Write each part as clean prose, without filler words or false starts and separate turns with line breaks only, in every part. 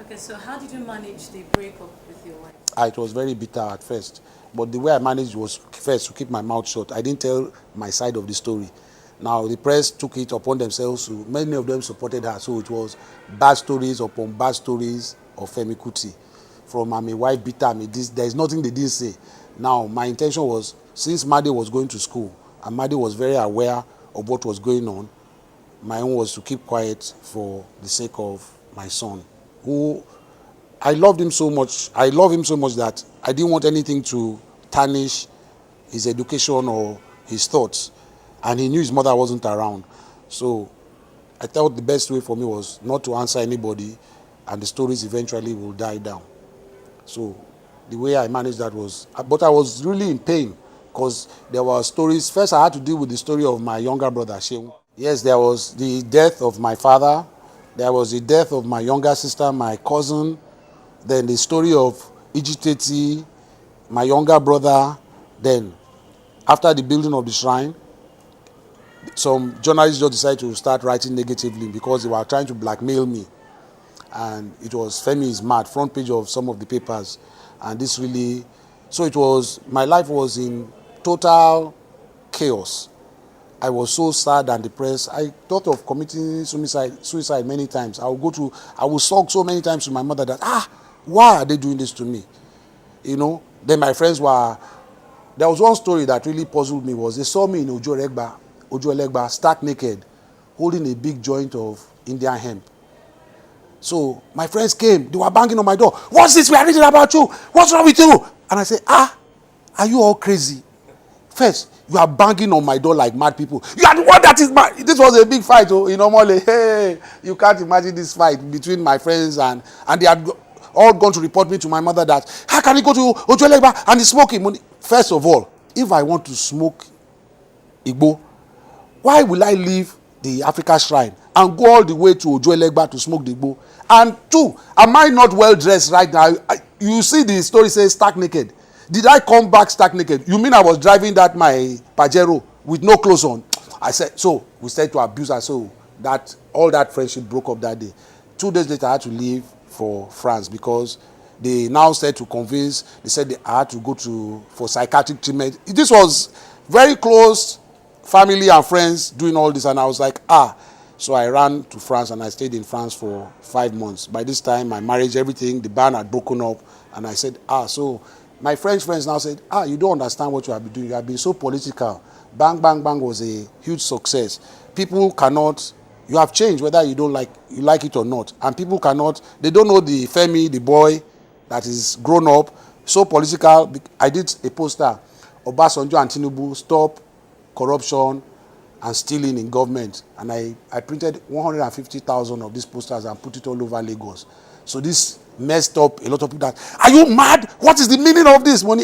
Okay, so how did you manage the breakup with your wife?
It was very bitter at first. But the way I managed was first to keep my mouth shut. I didn't tell my side of the story. Now, the press took it upon themselves. Many of them supported her. So it was bad stories upon bad stories of Femi Kuti. From I'm a wife beater, I'm a this. There is nothing they didn't say. Now, my intention was, since Made was going to school, and Made was very aware of what was going on, my own was to keep quiet for the sake of my son, who I loved him so much. I love him so much that I didn't want anything to tarnish his education or his thoughts. And he knew his mother wasn't around. So I thought the best way for me was not to answer anybody, and the stories eventually will die down. So the way I managed that was, but I was really in pain because there were stories. First, I had to deal with the story of my younger brother, Sheung. Yes, there was the death of my father. There was the death of my younger sister, my cousin. Then the story of Ijiteti, my younger brother. Then, after the building of the shrine, some journalists just decided to start writing negatively because they were trying to blackmail me. And it was Femi is mad, front page of some of the papers. And this really, so it was, my life was in total chaos. I was so sad and depressed. I thought of committing suicide many times. I would sulk so many times to my mother that, why are they doing this to me? You know, then my friends were, there was one story that really puzzled me was they saw me in Ojo-Elegba, stark naked, holding a big joint of Indian hemp. So my friends came, they were banging on my door. What's this? We are reading about you. What's wrong with you? And I said, are you all crazy? First, you are banging on my door like mad people. You are the one that is mad. This was a big fight, Mole. Hey, you can't imagine this fight between my friends and they had all gone to report me to my mother that, how can he go to Ojo-Elegba and he's smoking money? First of all, if I want to smoke Igbo, why will I leave the Africa Shrine and go all the way to Ojo-Elegba to smoke the Igbo? And two, am I not well dressed right now? You see the story says stark naked. Did I come back stark naked? You mean I was driving that my Pajero with no clothes on? I said, so we started to abuse her. So that all that friendship broke up that day. 2 days later, I had to leave for France because they now said to convince, they said I had to go for psychiatric treatment. This was very close family and friends doing all this, and I was like, So I ran to France and I stayed in France for 5 months. By this time, my marriage, everything, the band had broken up, and I said, so my French friends now said, you don't understand what you have been doing. You have been so political. Bang, Bang, Bang was a huge success. People cannot, you have changed whether you like it or not. And people cannot, they don't know the Femi, the boy that is grown up, so political. I did a poster, Obasanjo and Tinubu, stop corruption and stealing in government. And I printed 150,000 of these posters and put it all over Lagos. So this messed up a lot of people that, are you mad? What is the meaning of this money?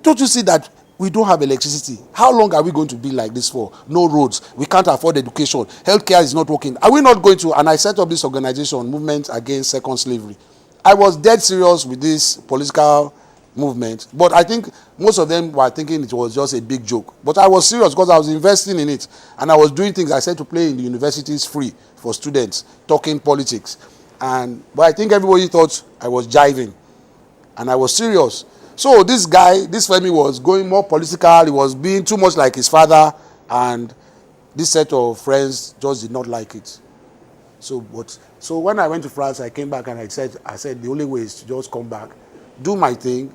Don't you see that we don't have electricity? How long are we going to be like this for? No roads. We can't afford education. Healthcare is not working. Are we not going to? And I set up this organization, Movement Against Second Slavery. I was dead serious with this political movement, but I think most of them were thinking it was just a big joke. But I was serious because I was investing in it, and I was doing things. I said to play in the universities free for students, talking politics. But I think everybody thought I was jiving, and I was serious. So this guy, this Femi, was going more political. He was being too much like his father, and this set of friends just did not like it. So when I went to France, I came back and I said the only way is to just come back, do my thing,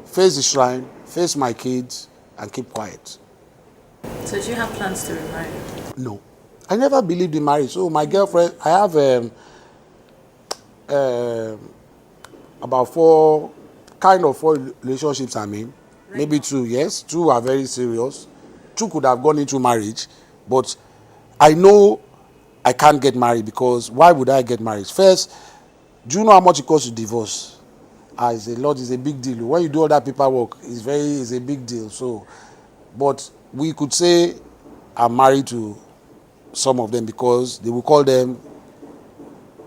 face the shrine, face my kids, and keep quiet.
So do you have plans to remarry?
No. I never believed in marriage. So my girlfriend, I have about four relationships I'm in. Right. Maybe 2, yes. 2 are very serious. 2 could have gone into marriage. But I know I can't get married because why would I get married? First, do you know how much it costs to divorce? It's a big deal. When you do all that paperwork, it's a big deal. So, but we could say I'm married to some of them because they will call them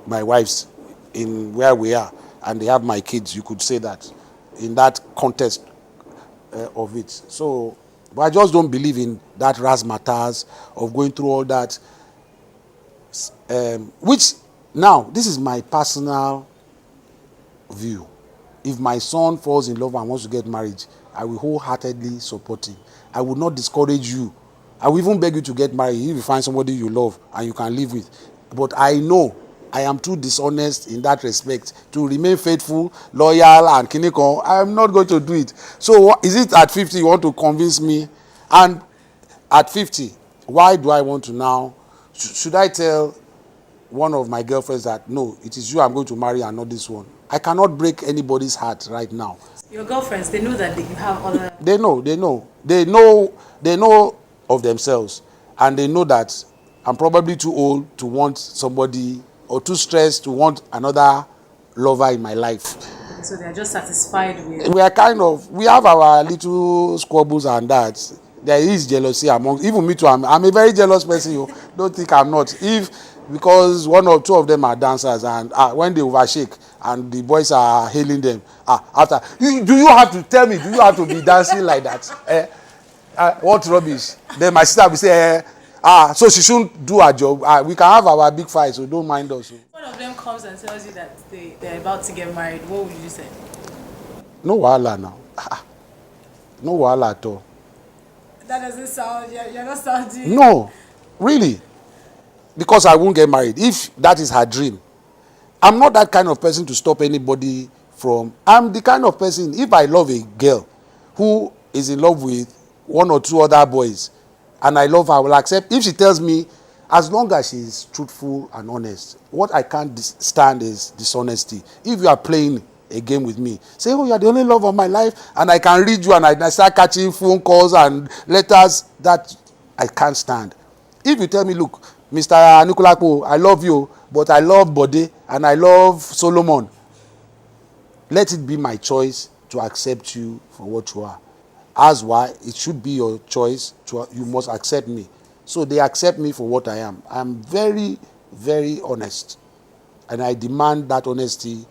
my wives in where we are, and they have my kids. You could say that in that context of it. So, but I just don't believe in that razzmatazz of going through all that, which Now, this is my personal view. If my son falls in love and wants to get married, I will wholeheartedly support him. I will not discourage you. I will even beg you to get married if you find somebody you love and you can live with. But I know I am too dishonest in that respect to remain faithful, loyal, and kiniko. I am not going to do it. So is it at 50 you want to convince me? And at 50, why do I want to now? Should I tell one of my girlfriends that no, it is you I'm going to marry and not this one? I cannot break anybody's heart right now.
Your girlfriends, they know that you have other.
They know of themselves, and they know that I'm probably too old to want somebody, or too stressed to want another lover in my life.
So they're just satisfied with.
We have our little squabbles and that. There is jealousy among, even me too. I'm a very jealous person. You don't think I'm not. Because one or two of them are dancers, and when they overshake and the boys are hailing them, after, do you have to tell me, do you have to be dancing like that? What rubbish. Then my sister will say, so she shouldn't do her job. We can have our big fight, so don't mind us.
One of them comes and tells you that they're about to get married. What would you say?
No wahala now. No wahala at all.
That doesn't sound, you're not sounding.
No, really. Because I won't get married. If that is her dream. I'm not that kind of person to stop anybody from. I'm the kind of person, if I love a girl who is in love with one or two other boys, and I love her, I will accept. If she tells me, as long as she is truthful and honest, what I can't stand is dishonesty. If you are playing a game with me, say, oh, you are the only love of my life, and I can read you, and I start catching phone calls and letters, that I can't stand. If you tell me, look, Mr. Anikulapo, I love you, but I love Bode and I love Solomon, let it be my choice to accept you for what you are. As why it should be your choice you must accept me. So they accept me for what I am. I'm very, very honest, and I demand that honesty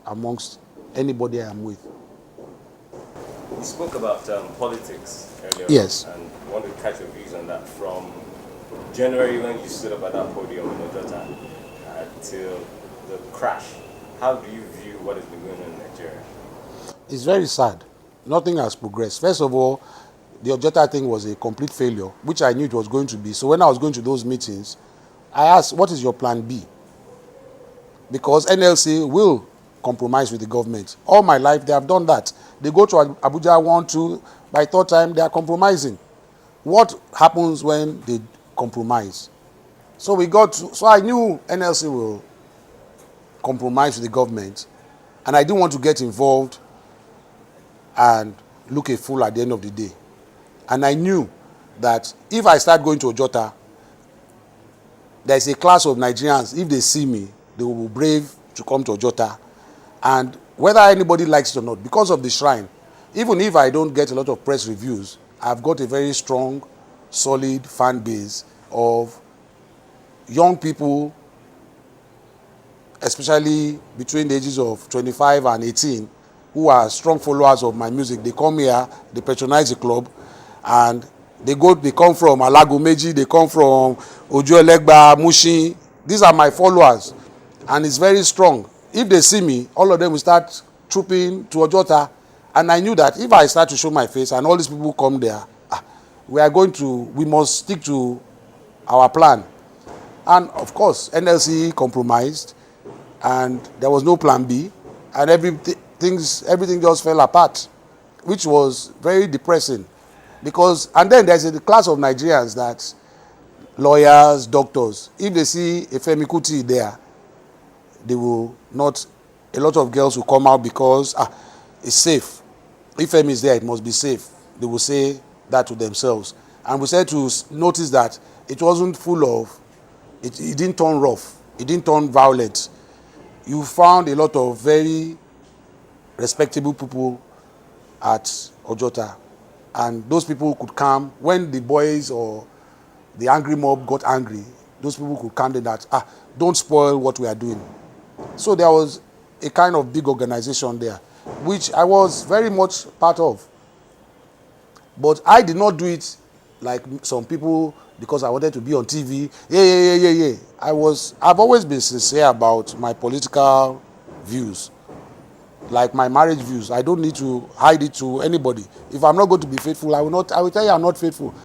amongst anybody I am with.
You spoke about politics earlier.
Yes.
And I want to catch your views on that from January when you stood up at that podium in Ojota till the crash. How do you view what has been going on in Nigeria?
It's very sad. Nothing has progressed. First of all, the Ojota thing was a complete failure, which I knew it was going to be. So when I was going to those meetings, I asked, what is your plan B? Because NLC will compromise with the government. All my life, they have done that. They go to Abuja 1, 2, by third time, they are compromising. What happens when they compromise? So I knew NLC will compromise with the government, and I didn't want to get involved and look a fool at the end of the day. And I knew that if I start going to Ojota, there's a class of Nigerians, if they see me, they will be brave to come to Ojota. And whether anybody likes it or not, because of the shrine, even if I don't get a lot of press reviews, I've got a very strong, solid fan base of young people, especially between the ages of 25 and 18, who are strong followers of my music. They come here, they patronize the club, and they come from Alagomeji, they come from Ojo-Elegba, Mushin. These are my followers, and it's very strong. If they see me, all of them will start trooping to Ojota, and I knew that if I start to show my face and all these people come there, we must stick to our plan. And of course, NLC compromised, and there was no plan B, and everything just fell apart, which was very depressing. And then there's a class of Nigerians that, lawyers, doctors, if they see a Femi Kuti there, they will not, a lot of girls will come out because it's safe. If Femi is there, it must be safe. They will say that to themselves. And we said to notice that it wasn't full of, it didn't turn rough, it didn't turn violent. You found a lot of very respectable people at Ojota, and those people could calm when the boys or the angry mob got angry. Those people could calm them that don't spoil what we are doing. So there was a kind of big organization there, which I was very much part of. But I did not do it like some people, because I wanted to be on TV. Yeah. I've always been sincere about my political views, like my marriage views. I don't need to hide it to anybody. If I'm not going to be faithful, I will not. I will tell you I'm not faithful.